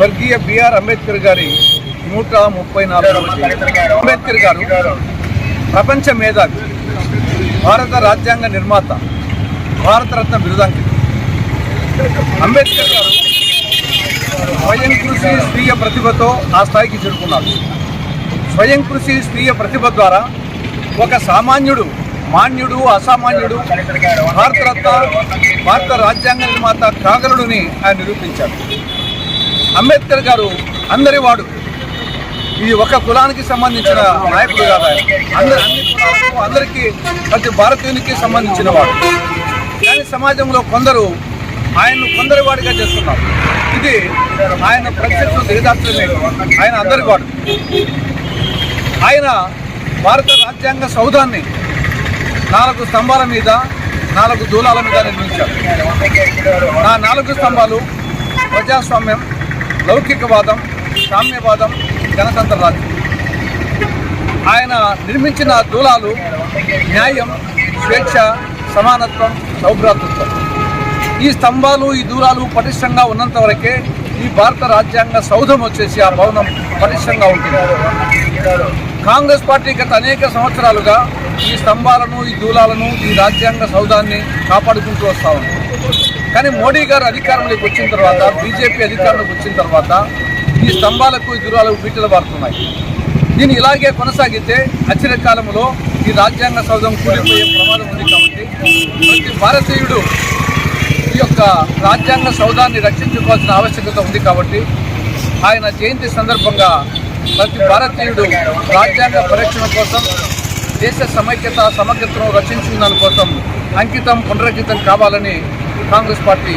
స్వర్గీయ బిఆర్ అంబేద్కర్ గారి 134 అంబేద్కర్ గారు ప్రపంచ మేధావి, భారత రాజ్యాంగ నిర్మాత, భారతరత్న బిరుదాంకితుడు. అంబేద్కర్ గారు స్వయం కృషి స్వీయ ప్రతిభతో ఆ స్థాయికి చేరుకున్నారు. స్వయం కృషి స్వీయ ప్రతిభ ద్వారా ఒక సామాన్యుడు, మాన్యుడు, అసామాన్యుడు, భారతరత్న, భారత రాజ్యాంగ నిర్మాత కాగలుడిని ఆయన నిరూపించారు. అంబేద్కర్ గారు అందరివాడు. ఇది ఒక కులానికి సంబంధించిన నాయకుడు కాదు. అన్ని కులాలకు, అందరికీ, ప్రతి భారతీయునికి సంబంధించిన వాడు. కానీ సమాజంలో కొందరు ఆయన్ను కొందరివాడిగా చేస్తున్నారు. ఇది ఆయన ప్రత్యక్ష దిగజార్చడమే. ఆయన అందరివాడు. ఆయన భారత రాజ్యాంగ సౌధాన్ని 4 స్తంభాల మీద, 4 దూలాల మీద నిర్మించారు. నా 4 స్తంభాలు ప్రజాస్వామ్యం, లౌకికవాదం, సామ్యవాదం, గణతంత్ర రాజ్యం. ఆయన నిర్మించిన దూలాలు న్యాయం, స్వేచ్ఛ, సమానత్వం, సౌభ్రాతృత్వం. ఈ స్తంభాలు, ఈ దూలాలు పటిష్టంగా ఉన్నంత వరకే ఈ భారత రాజ్యాంగ సౌధం వచ్చేసి ఆ భవనం పటిష్టంగా ఉంటుంది. కాంగ్రెస్ పార్టీ గత అనేక సంవత్సరాలుగా ఈ స్తంభాలను, ఈ దూలాలను, ఈ రాజ్యాంగ సౌధాన్ని కాపాడుకుంటూ వస్తూ ఉంది. కానీ మోడీ గారు అధికారంలోకి వచ్చిన తర్వాత, బీజేపీ అధికారంలోకి వచ్చిన తర్వాత ఈ స్తంభాలకు, ఈ దూలాలకు బీటలు పారుతున్నాయి. దీన్ని ఇలాగే కొనసాగితే అచిరకాలంలో ఈ రాజ్యాంగ సౌధం కూలిపోయే ప్రమాదం ఉంది. కాబట్టి ప్రతి భారతీయుడు ఈ యొక్క రాజ్యాంగ సౌధాన్ని రక్షించుకోవాల్సిన ఆవశ్యకత ఉంది. కాబట్టి ఆయన జయంతి సందర్భంగా ప్రతి భారతీయుడు రాజ్యాంగ పరిరక్షణ కోసం, దేశ సమైక్యత, సమగ్రతను రక్షించుకున్న కోసం అంకితం, పునరంకితం కావాలని కాంగ్రెస్ పార్టీ